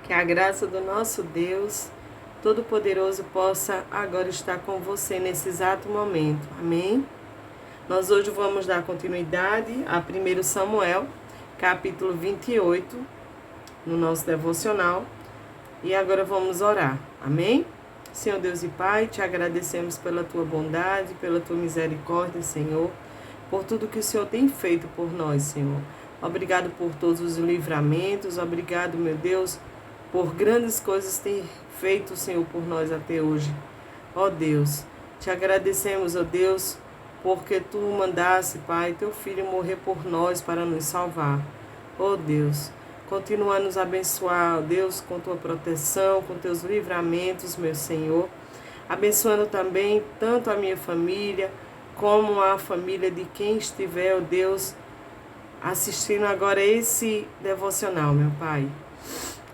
Que a graça do nosso Deus Todo-Poderoso possa agora estar com você nesse exato momento. Amém? Nós hoje vamos dar continuidade a 1 Samuel, capítulo 28, no nosso devocional. E agora vamos orar. Amém? Senhor Deus e Pai, te agradecemos pela tua bondade, pela tua misericórdia, Senhor, por tudo que o Senhor tem feito por nós, Senhor. Obrigado por todos os livramentos, obrigado, meu Deus, por grandes coisas que tem feito, Senhor, por nós até hoje. Ó Deus, te agradecemos, ó Deus, porque tu mandaste, Pai, teu Filho morrer por nós para nos salvar. Ó Deus, continua a nos abençoar, ó Deus, com tua proteção, com teus livramentos, meu Senhor. Abençoando também tanto a minha família, como a família de quem estiver, ó Deus, assistindo agora esse devocional, meu Pai.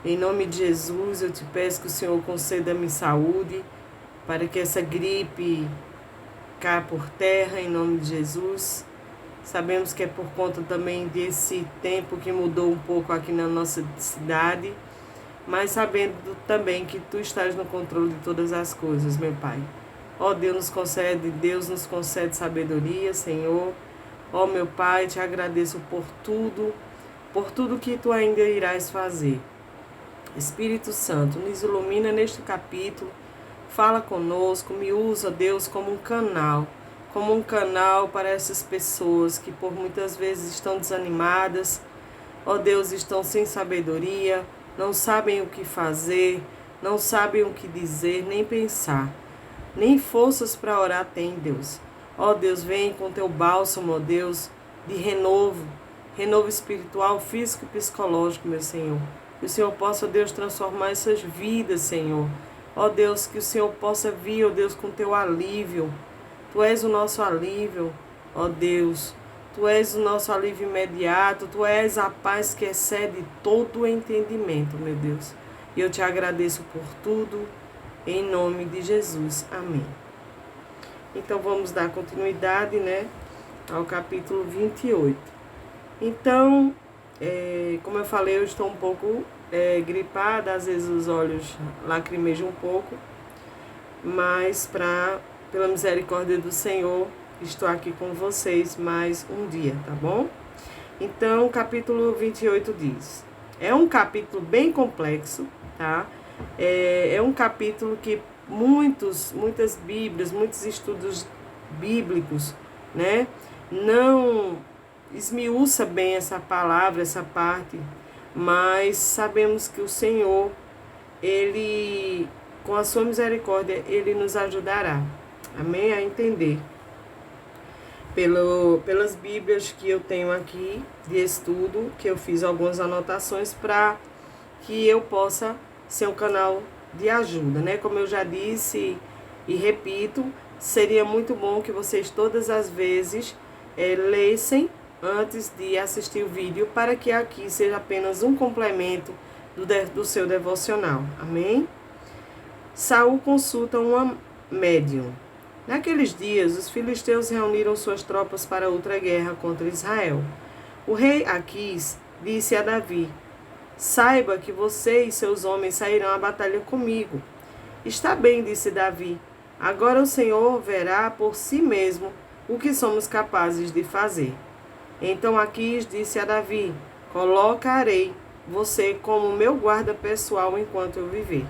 Em nome de Jesus, eu te peço que o Senhor conceda-me saúde, para que essa gripe caia por terra, em nome de Jesus. Sabemos que é por conta também desse tempo que mudou um pouco aqui na nossa cidade, mas sabendo também que tu estás no controle de todas as coisas, meu Pai. Ó Deus nos concede sabedoria, Senhor. Ó meu Pai, te agradeço por tudo que tu ainda irás fazer. Espírito Santo, nos ilumina neste capítulo, fala conosco, me usa, Deus, como um canal para essas pessoas que por muitas vezes estão desanimadas, ó Deus, estão sem sabedoria, não sabem o que fazer, não sabem o que dizer, nem pensar, nem forças para orar tem, Deus. Ó Deus, vem com teu bálsamo, ó Deus, de renovo espiritual, físico e psicológico, meu Senhor. Que o Senhor possa, ó Deus, transformar essas vidas, Senhor. Ó Deus, que o Senhor possa vir, ó Deus, com teu alívio. Tu és o nosso alívio, ó Deus. Tu és o nosso alívio imediato. Tu és a paz que excede todo o entendimento, meu Deus. E eu te agradeço por tudo, em nome de Jesus. Amém. Então vamos dar continuidade, ao capítulo 28. Então, como eu falei, eu estou um pouco gripada, às vezes os olhos lacrimejam um pouco, mas pela misericórdia do Senhor, estou aqui com vocês mais um dia, tá bom? Então, o capítulo 28 diz, é um capítulo bem complexo, tá? É um capítulo que muitas Bíblias, muitos estudos bíblicos, não esmiuça bem essa palavra, essa parte, mas sabemos que o Senhor, Ele, com a sua misericórdia, Ele nos ajudará, amém? A entender. Pelas Bíblias que eu tenho aqui de estudo, que eu fiz algumas anotações para que eu possa ser um canal de ajuda, Como eu já disse e repito, seria muito bom que vocês todas as vezes lessem antes de assistir o vídeo, para que aqui seja apenas um complemento do seu devocional, amém? Saul consulta uma médium. Naqueles dias, os filisteus reuniram suas tropas para outra guerra contra Israel. O rei Aquis disse a Davi, saiba que você e seus homens sairão à batalha comigo. Está bem, disse Davi, agora o Senhor verá por si mesmo o que somos capazes de fazer. Então Aquis disse a Davi, colocarei você como meu guarda pessoal enquanto eu viver.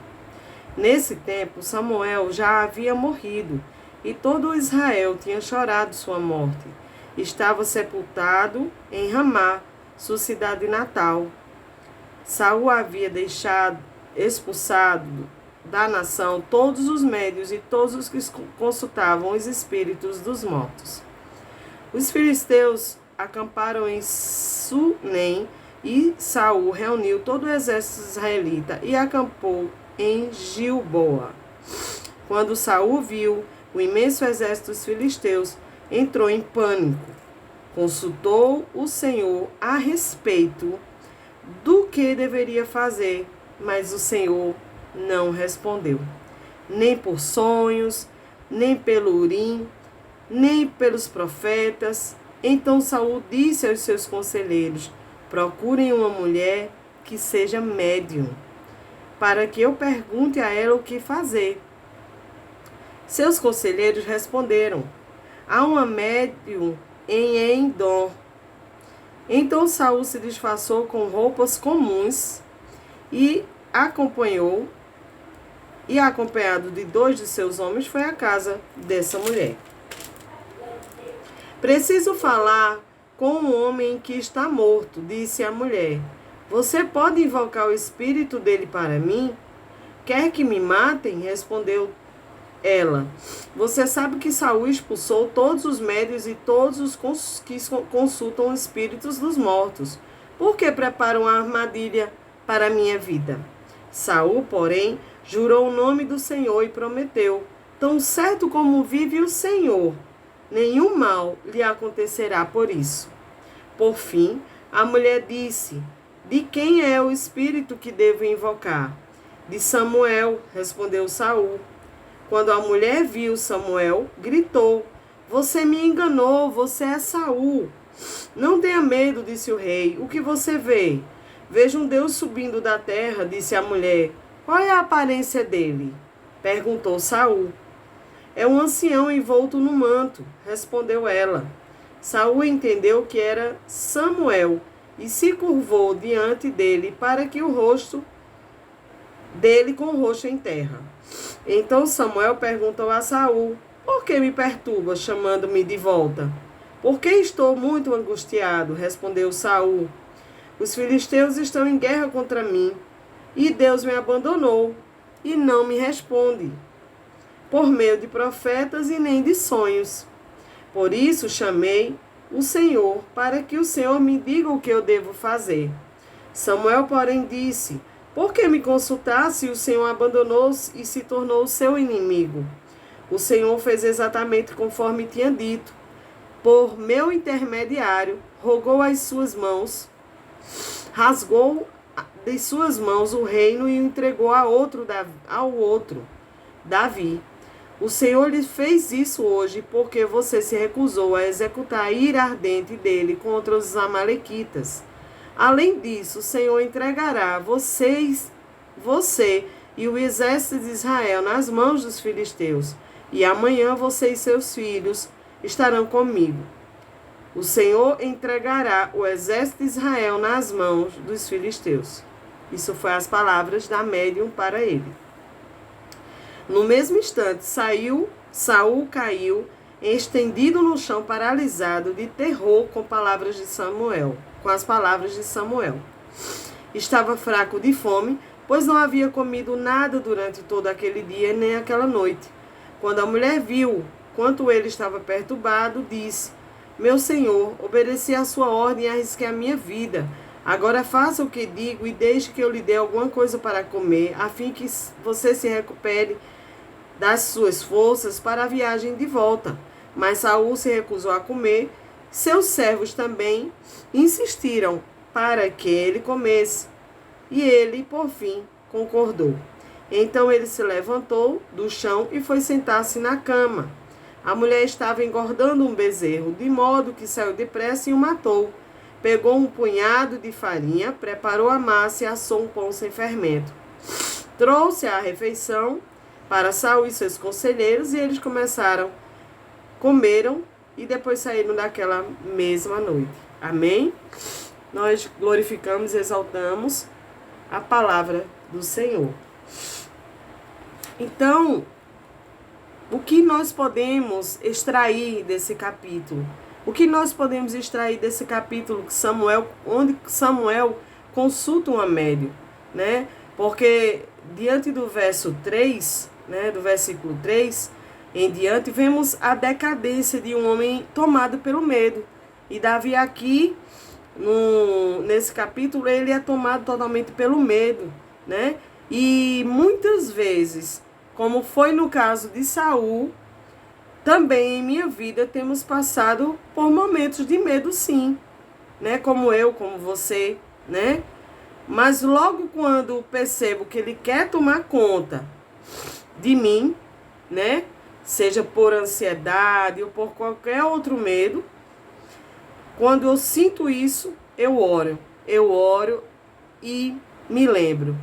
Nesse tempo, Samuel já havia morrido, e todo Israel tinha chorado sua morte. Estava sepultado em Ramá, sua cidade natal. Saul havia expulsado da nação todos os médios e todos os que consultavam os espíritos dos mortos. Os filisteus acamparam em Sunem e Saul reuniu todo o exército israelita e acampou em Gilboa. Quando Saul viu o imenso exército dos filisteus, entrou em pânico. Consultou o Senhor a respeito do que deveria fazer, mas o Senhor não respondeu, nem por sonhos, nem pelo Urim, nem pelos profetas. Então Saul disse aos seus conselheiros, procurem uma mulher que seja médium. para que eu pergunte a ela o que fazer. Seus conselheiros responderam: há uma médium em Endor. Então Saul se disfarçou com roupas comuns e acompanhado de 2 de seus homens, foi à casa dessa mulher. Preciso falar com um homem que está morto, disse a mulher. Você pode invocar o espírito dele para mim? Quer que me matem? Respondeu ela. Você sabe que Saul expulsou todos os médiuns e todos os que consultam os espíritos dos mortos. Por que preparam uma armadilha para a minha vida? Saul, porém, jurou o nome do Senhor e prometeu: tão certo como vive o Senhor, nenhum mal lhe acontecerá por isso. Por fim, a mulher disse: de quem é o espírito que devo invocar? De Samuel, respondeu Saul. Quando a mulher viu Samuel, gritou: você me enganou, você é Saul. Não tenha medo, disse o rei. O que você vê? Vejo um Deus subindo da terra, disse a mulher. Qual é a aparência dele? Perguntou Saul. É um ancião envolto no manto, respondeu ela. Saul entendeu que era Samuel e se curvou diante dele para que o rosto dele com o rosto em terra. Então Samuel perguntou a Saul: por que me perturba, chamando-me de volta? Porque estou muito angustiado, respondeu Saul. Os filisteus estão em guerra contra mim, e Deus me abandonou, e não me responde, por meio de profetas e nem de sonhos. Por isso chamei o Senhor, para que o Senhor me diga o que eu devo fazer. Samuel, porém, disse: por que me consultar se o Senhor abandonou e se tornou seu inimigo? O Senhor fez exatamente conforme tinha dito. Por meu intermediário, rogou as suas mãos, rasgou de suas mãos o reino e o entregou ao outro, Davi. O Senhor lhe fez isso hoje porque você se recusou a executar a ira ardente dele contra os amalequitas. Além disso, o Senhor entregará você e o exército de Israel nas mãos dos filisteus. E amanhã você e seus filhos estarão comigo. O Senhor entregará o exército de Israel nas mãos dos filisteus. Isso foi as palavras da médium para ele. No mesmo instante, Saul caiu, estendido no chão, paralisado de terror com as palavras de Samuel. Estava fraco de fome, pois não havia comido nada durante todo aquele dia nem aquela noite. Quando a mulher viu quanto ele estava perturbado, disse: meu senhor, obedeci a sua ordem e arrisquei a minha vida. Agora faça o que digo e deixe que eu lhe dê alguma coisa para comer, a fim que você se recupere das suas forças para a viagem de volta. Mas Saul se recusou a comer. Seus servos também insistiram para que ele comesse. E ele, por fim, concordou. Então ele se levantou do chão e foi sentar-se na cama. A mulher estava engordando um bezerro, de modo que saiu depressa e o matou. Pegou um punhado de farinha, preparou a massa e assou um pão sem fermento. Trouxe a refeição para Saul e seus conselheiros, e eles comeram e depois saíram daquela mesma noite. Amém? Nós glorificamos e exaltamos a palavra do Senhor. Então, o que nós podemos extrair desse capítulo? O que nós podemos extrair desse capítulo onde Samuel consulta uma médium, né? Porque diante do verso 3, né, do versículo 3 em diante, vemos a decadência de um homem tomado pelo medo. E Davi aqui, nesse capítulo, ele é tomado totalmente pelo medo, né? E muitas vezes, como foi no caso de Saul, também em minha vida temos passado por momentos de medo, sim, né? Como eu, como você, né? Mas logo quando percebo que ele quer tomar conta de mim, né? Seja por ansiedade ou por qualquer outro medo, quando eu sinto isso, eu oro e me lembro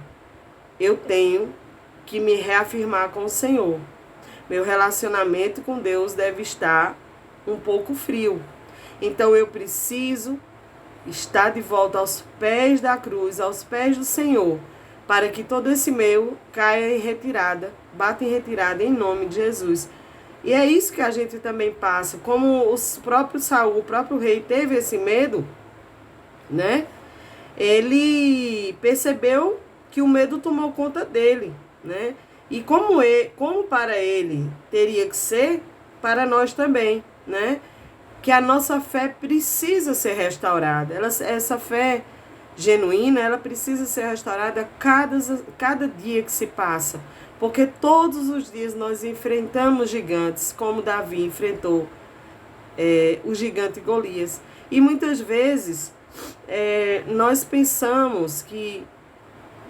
eu tenho que me reafirmar com o Senhor. Meu relacionamento com Deus deve estar um pouco frio. Então eu preciso estar de volta aos pés da cruz, aos pés do Senhor, para que todo esse meu caia em retirada, bata em retirada em nome de Jesus. E é isso que a gente também passa. Como o próprio Saul, o próprio rei, teve esse medo, né? Ele percebeu que o medo tomou conta dele, né? E como para ele teria que ser, para nós também, né? Que a nossa fé precisa ser restaurada. Essa fé genuína, ela precisa ser restaurada cada dia que se passa. Porque todos os dias nós enfrentamos gigantes, como Davi enfrentou o gigante Golias. E muitas vezes nós pensamos que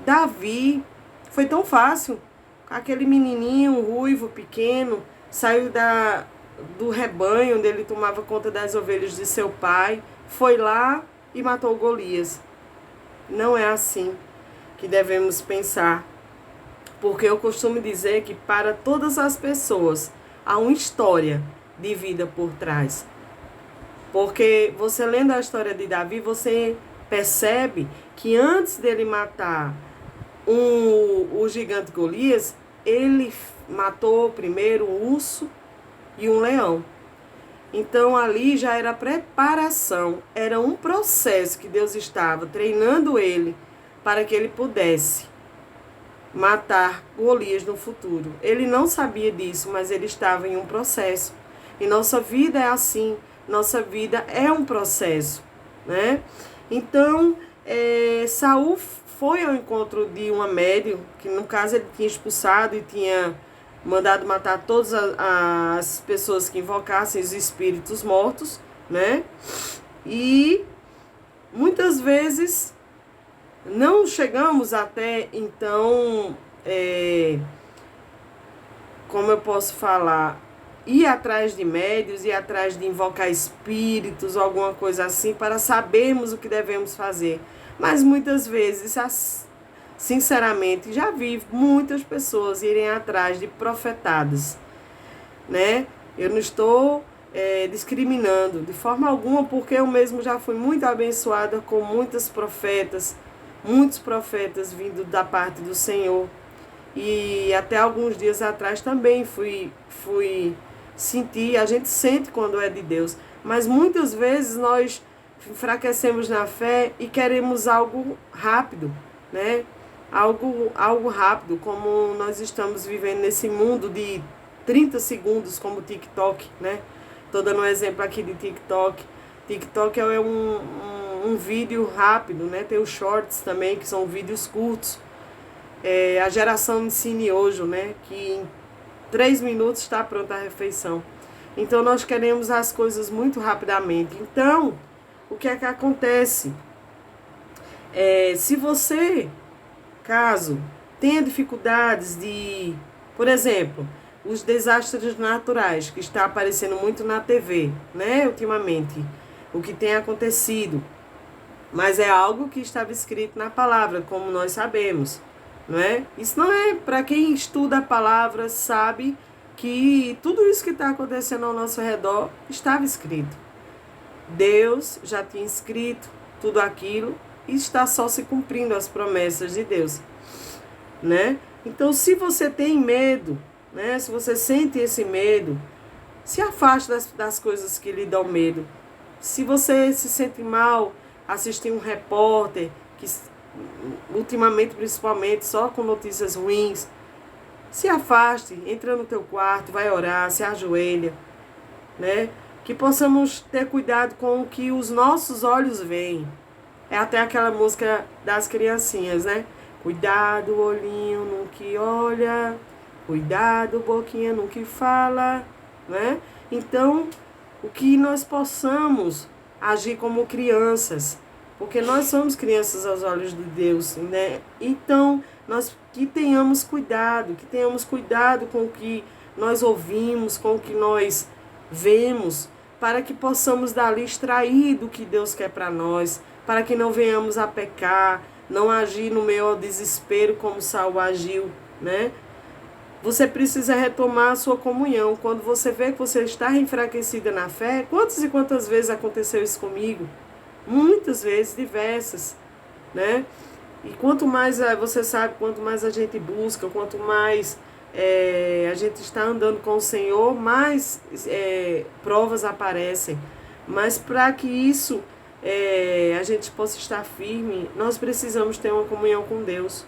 Davi foi tão fácil. Aquele menininho ruivo, pequeno, saiu do rebanho onde ele tomava conta das ovelhas de seu pai, foi lá e matou Golias. Não é assim que devemos pensar. Porque eu costumo dizer que para todas as pessoas há uma história de vida por trás. Porque você lendo a história de Davi, você percebe que antes dele matar o gigante Golias, ele matou primeiro um urso e um leão. Então ali já era preparação, era um processo que Deus estava treinando ele para que ele pudesse matar Golias no futuro. Ele não sabia disso, mas ele estava em um processo. E nossa vida é assim, nossa vida é um processo, né? Então, Saul foi ao encontro de uma médium, que no caso ele tinha expulsado e tinha mandado matar todas as pessoas que invocassem os espíritos mortos, né? E muitas vezes não chegamos até, então, como eu posso falar, ir atrás de médios, ir atrás de invocar espíritos ou alguma coisa assim, para sabermos o que devemos fazer. Mas muitas vezes, sinceramente, já vi muitas pessoas irem atrás de profetadas, né? Eu não estou discriminando de forma alguma, porque eu mesmo já fui muito abençoada com muitos profetas vindo da parte do Senhor. E até alguns dias atrás também fui sentir, a gente sente quando é de Deus, mas muitas vezes nós enfraquecemos na fé e queremos algo rápido, né? Algo rápido, como nós estamos vivendo nesse mundo de 30 segundos, como o TikTok, né? Estou dando um exemplo aqui de TikTok. TikTok é um vídeo rápido, né? Tem os shorts também, que são vídeos curtos. A geração de cineojo, né? Que em 3 minutos está pronta a refeição. Então, nós queremos as coisas muito rapidamente. Então, o que é que acontece? Se você, caso tenha dificuldades de, por exemplo, os desastres naturais, que está aparecendo muito na TV, né, ultimamente, o que tem acontecido, mas é algo que estava escrito na palavra, como nós sabemos, não é? Isso não é, para quem estuda a palavra, sabe que tudo isso que está acontecendo ao nosso redor estava escrito. Deus já tinha escrito tudo aquilo e está só se cumprindo as promessas de Deus, né? Então, se você tem medo, né? Se você sente esse medo, se afaste das coisas que lhe dão medo. Se você se sente mal, assistir um repórter, que ultimamente, principalmente, só com notícias ruins, se afaste, entra no teu quarto, vai orar, se ajoelha, né? Que possamos ter cuidado com o que os nossos olhos veem. É até aquela música das criancinhas, né? Cuidado, olhinho no que olha, cuidado, boquinha no que fala, né? Então, o que nós possamos agir como crianças, porque nós somos crianças aos olhos de Deus, né? Então, que tenhamos cuidado com o que nós ouvimos, com o que nós vemos, para que possamos dali extrair do que Deus quer para nós, para que não venhamos a pecar, não agir no meio ao desespero como Saul agiu, né? Você precisa retomar a sua comunhão. Quando você vê que você está enfraquecida na fé, quantas e quantas vezes aconteceu isso comigo? Muitas vezes, diversas, né? E quanto mais, você sabe, quanto mais a gente busca, quanto mais a gente está andando com o Senhor, mais provas aparecem. Mas para que isso a gente possa estar firme, nós precisamos ter uma comunhão com Deus.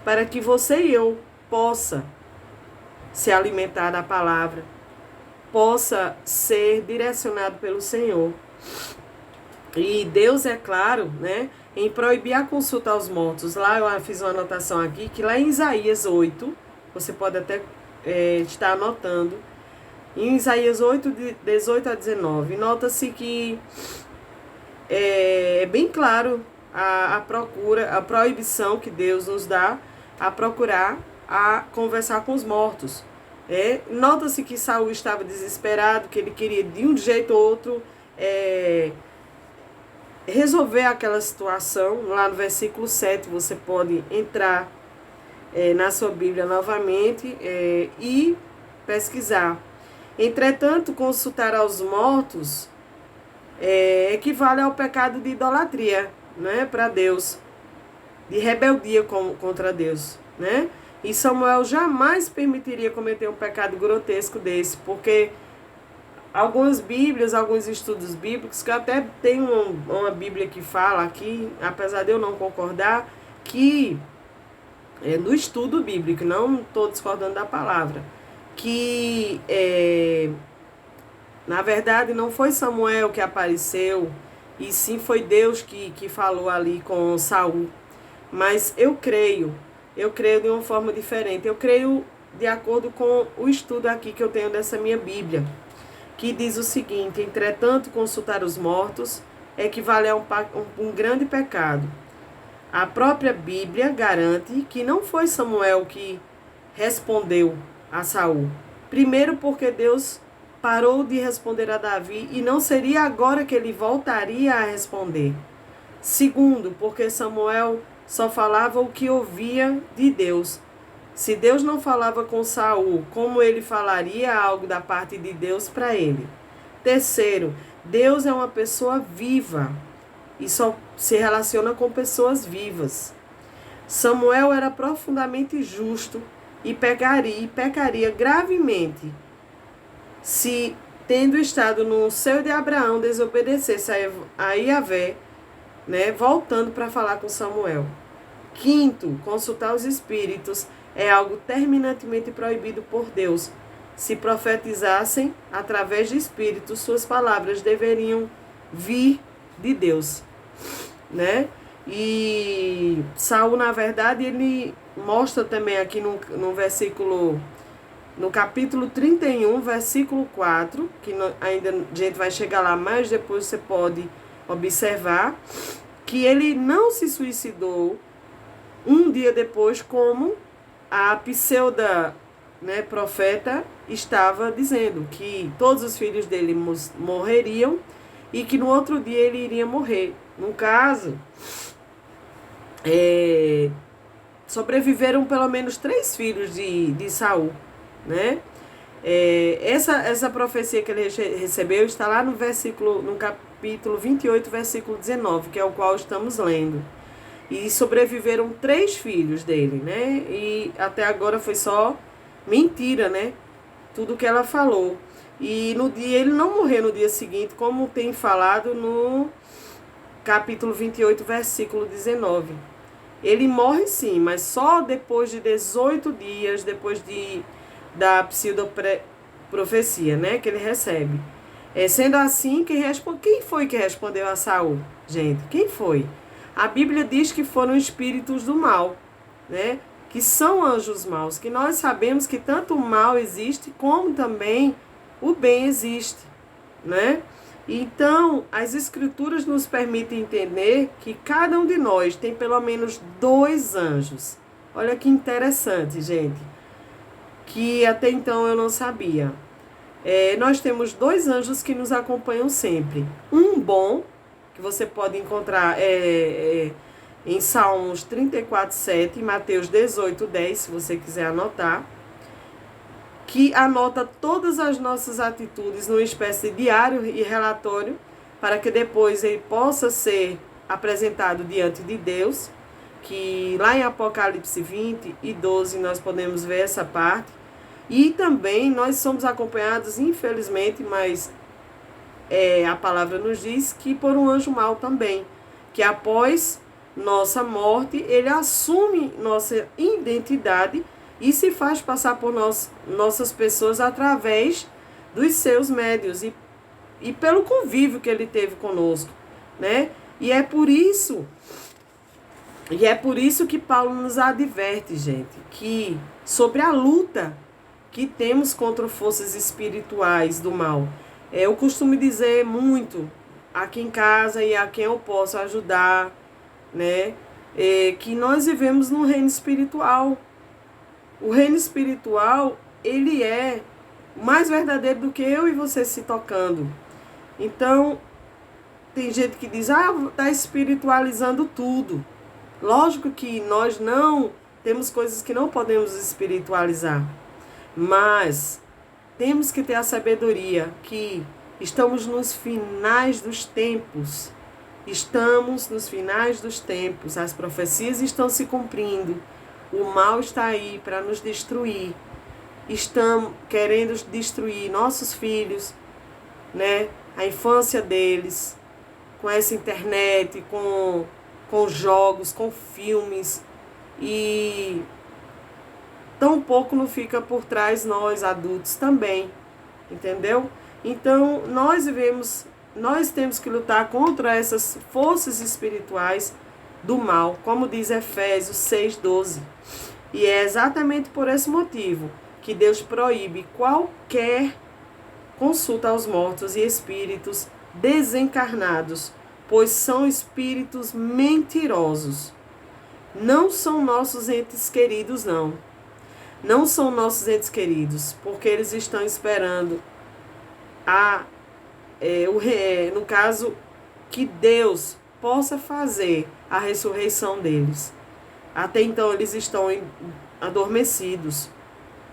Para que você e eu possa se alimentar da palavra, possa ser direcionado pelo Senhor. E Deus, é claro, né, em proibir a consulta aos mortos. Lá eu fiz uma anotação aqui, que lá em Isaías 8, você pode até estar anotando, em Isaías 8, de 18 a 19, nota-se que é bem claro a procura, a proibição que Deus nos dá a procurar, a conversar com os mortos. Nota-se que Saul estava desesperado, que ele queria de um jeito ou outro resolver aquela situação. Lá no versículo 7 você pode entrar na sua Bíblia novamente e pesquisar. Entretanto, consultar aos mortos equivale ao pecado de idolatria, né, para Deus, de rebeldia contra Deus, né? E Samuel jamais permitiria cometer um pecado grotesco desse, porque algumas Bíblias, alguns estudos bíblicos, que até tem uma Bíblia que fala aqui, apesar de eu não concordar, que no estudo bíblico, não estou discordando da palavra, que na verdade não foi Samuel que apareceu, e sim foi Deus que falou ali com Saul. Mas eu creio de uma forma diferente. Eu creio de acordo com o estudo aqui que eu tenho dessa minha Bíblia, que diz o seguinte: entretanto, consultar os mortos equivale a um grande pecado. A própria Bíblia garante que não foi Samuel que respondeu a Saul. Primeiro, porque Deus parou de responder a Davi e não seria agora que ele voltaria a responder. Segundo, porque Samuel só falava o que ouvia de Deus. Se Deus não falava com Saul, como ele falaria algo da parte de Deus para ele? Terceiro, Deus é uma pessoa viva e só se relaciona com pessoas vivas. Samuel era profundamente justo e pecaria gravemente se, tendo estado no seio de Abraão, desobedecesse a Yahvé, né, voltando para falar com Samuel. Quinto, consultar os espíritos é algo terminantemente proibido por Deus. Se profetizassem através de espíritos, suas palavras deveriam vir de Deus, né? E Saul, na verdade, ele mostra também aqui no versículo, no capítulo 31, versículo 4, que ainda a gente vai chegar lá, mas depois você pode observar que ele não se suicidou um dia depois, como a pseuda, né, profeta estava dizendo, que todos os filhos dele morreriam e que no outro dia ele iria morrer. No caso, sobreviveram pelo menos 3 filhos de Saul, né? Essa profecia que ele recebeu está lá no capítulo 28, versículo 19, que é o qual estamos lendo. E sobreviveram 3 filhos dele, né? E até agora foi só mentira, né? Tudo que ela falou. E ele não morreu no dia seguinte, como tem falado no capítulo 28, versículo 19. Ele morre sim, mas só depois de 18 dias, depois da pseudo-profecia, né? Que ele recebe. Sendo assim, quem foi que respondeu a Saul? Gente, quem foi? A Bíblia diz que foram espíritos do mal, né? Que são anjos maus, que nós sabemos que tanto o mal existe, como também o bem existe, né? Então, as Escrituras nos permitem entender que cada um de nós tem pelo menos 2 anjos. Olha que interessante, gente, que até então eu não sabia. Nós temos 2 anjos que nos acompanham sempre. Um bom, que você pode encontrar em Salmos 34:7 e Mateus 18:10, se você quiser anotar, que anota todas as nossas atitudes numa espécie de diário e relatório, para que depois ele possa ser apresentado diante de Deus, que lá em Apocalipse 20:12 nós podemos ver essa parte. E também nós somos acompanhados, infelizmente, mas a palavra nos diz que por um anjo mau também, que após nossa morte, ele assume nossa identidade e se faz passar por nossas pessoas através dos seus médios e pelo convívio que ele teve conosco, né? E é por isso que Paulo nos adverte, gente, que sobre a luta que temos contra forças espirituais do mal. Eu costumo dizer muito aqui em casa e a quem eu posso ajudar, né? Que nós vivemos num reino espiritual. O reino espiritual, ele é mais verdadeiro do que eu e você se tocando. Então, tem gente que diz, tá espiritualizando tudo. Lógico que nós não temos coisas que não podemos espiritualizar, mas temos que ter a sabedoria que estamos nos finais dos tempos. Estamos nos finais dos tempos. As profecias estão se cumprindo. O mal está aí para nos destruir. Estão querendo destruir nossos filhos, né? A infância deles, com essa internet, com jogos, com filmes. E tão pouco não fica por trás nós, adultos, também. Entendeu? Então, nós temos que lutar contra essas forças espirituais do mal, como diz Efésios 6:12. E é exatamente por esse motivo que Deus proíbe qualquer consulta aos mortos e espíritos desencarnados, pois são espíritos mentirosos. Não são nossos entes queridos, não. Não são nossos entes queridos, porque eles estão esperando no caso, que Deus possa fazer a ressurreição deles. Até então eles estão adormecidos,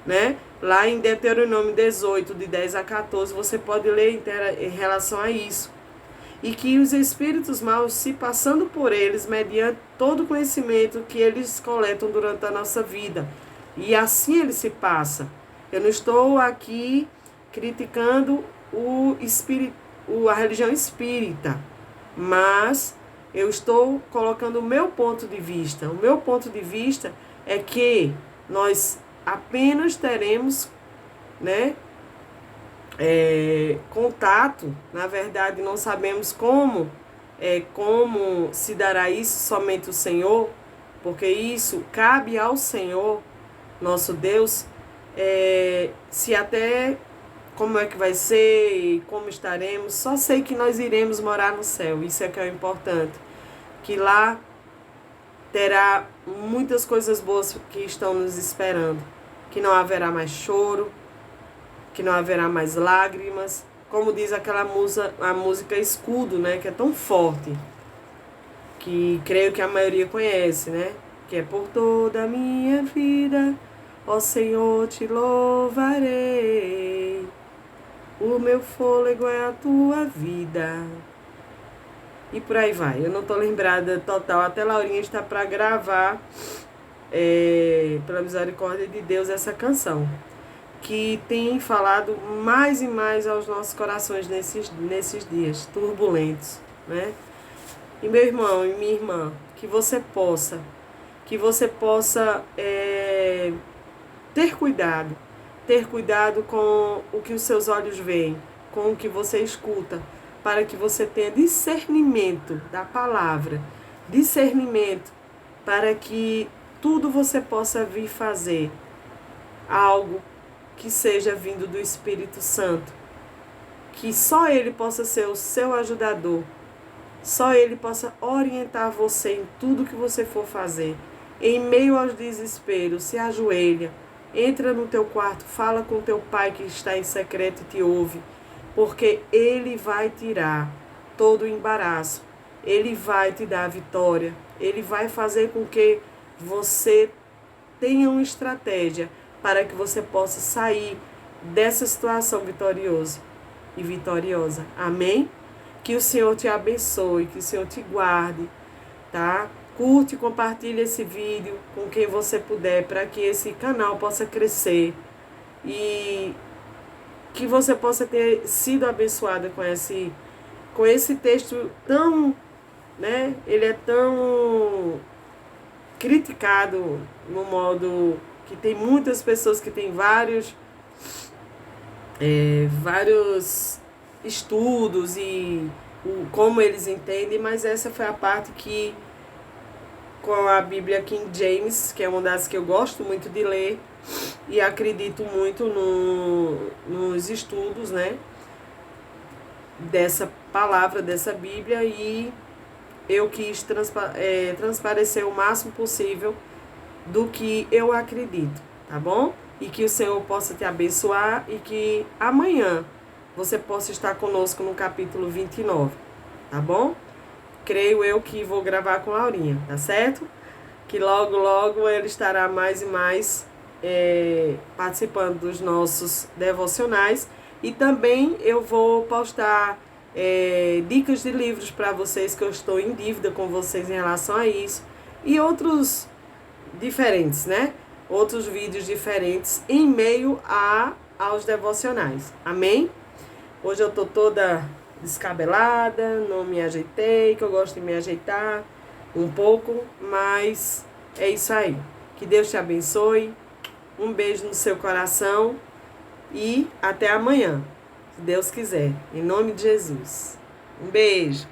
né? Lá em Deuteronômio 18, de 10 a 14, você pode ler em relação a isso. E que os espíritos maus, se passando por eles, mediante todo o conhecimento que eles coletam durante a nossa vida, e assim ele se passa. Eu não estou aqui criticando a religião espírita, mas eu estou colocando o meu ponto de vista. O meu ponto de vista é que nós apenas teremos, né, contato. Na verdade, não sabemos como se dará isso, somente o Senhor, porque isso cabe ao Senhor, nosso Deus, se até como é que vai ser e como estaremos. Só sei que nós iremos morar no céu, isso é que é importante, que lá terá muitas coisas boas que estão nos esperando, que não haverá mais choro, que não haverá mais lágrimas, como diz a música Escudo, né, que é tão forte, que creio que a maioria conhece, né, que é por toda a minha vida, ó Senhor, te louvarei, o meu fôlego é a tua vida. E por aí vai. Eu não estou lembrada total, até Laurinha está para gravar, pela misericórdia de Deus, essa canção, que tem falado mais e mais aos nossos corações nesses dias turbulentos, né? E meu irmão e minha irmã, que você possa ter cuidado com o que os seus olhos veem, com o que você escuta, para que você tenha discernimento da palavra, discernimento para que tudo você possa vir fazer algo que seja vindo do Espírito Santo, que só Ele possa ser o seu ajudador, só Ele possa orientar você em tudo que você for fazer. Em meio aos desesperos, se ajoelha, entra no teu quarto, fala com teu pai que está em secreto e te ouve, porque Ele vai tirar todo o embaraço, Ele vai te dar a vitória. Ele vai fazer com que você tenha uma estratégia para que você possa sair dessa situação vitoriosa e vitoriosa. Amém? Que o Senhor te abençoe, que o Senhor te guarde, tá? Curte e compartilhe esse vídeo com quem você puder, para que esse canal possa crescer e que você possa ter sido abençoada com esse texto tão, né? Ele é tão criticado no modo que tem muitas pessoas que têm vários estudos e como eles entendem, mas essa foi a parte que, com a Bíblia King James, que é uma das que eu gosto muito de ler e acredito muito nos estudos, né, dessa palavra, dessa Bíblia, e eu quis transparecer o máximo possível do que eu acredito, tá bom? E que o Senhor possa te abençoar e que amanhã você possa estar conosco no capítulo 29, tá bom? Creio eu que vou gravar com a Laurinha, tá certo? Que logo, logo ele estará mais e mais participando dos nossos devocionais. E também eu vou postar dicas de livros para vocês, que eu estou em dívida com vocês em relação a isso. E outros diferentes, né? Outros vídeos diferentes em meio aos devocionais. Amém? Hoje eu tô toda descabelada, não me ajeitei, que eu gosto de me ajeitar um pouco, mas é isso aí. Que Deus te abençoe. Um beijo no seu coração e até amanhã, se Deus quiser. Em nome de Jesus. Um beijo.